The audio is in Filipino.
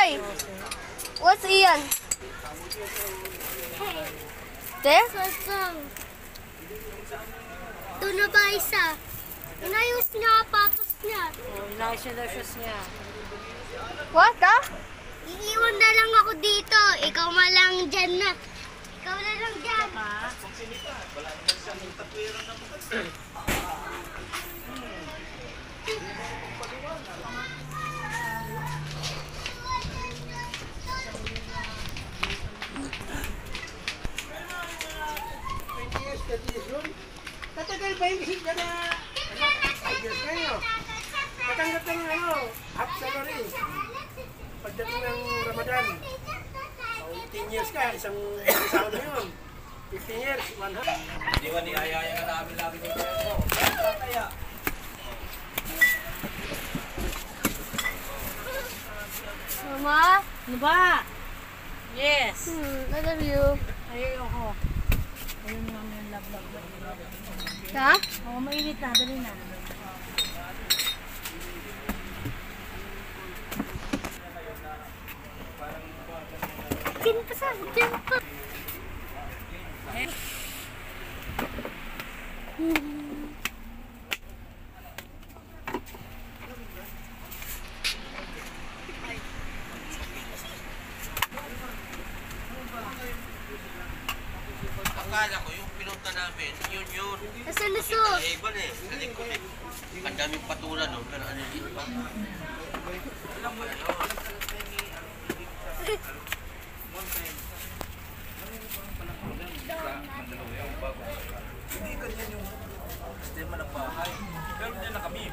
Hoy! What's Ian? There? Doon na ba isa? Inayos niya patos niya. Inayos niya daw shoes niya. What ka? Iiwan na lang ako dito. Ikaw malang dyan na. Ikaw na lang dyan. Tatagal ba yung higda na 5 years kayo? Tatanggap ng half salary. Pagdating ng Ramadan, 18 years ka, isang taon na yun. 15 years, 100. Di ba niayaya ka namin lagi ng pera mo? Kaya. Mama? Ano ba? Yes. I love you. Ayoko. Ayun lang yung love. Ha? Oo, mainit na. Dali na. Dyan pa sa, dyan pa. Akala ko yung pinunta namin, yun. Nasaan na so? Eh, iba na eh. Sa likod eh. Ang daming patulan, no? Pero ano yun ba? Alam mo na yun. Hindi ganyan yung sistema ng bahay. Pero hindi na kami.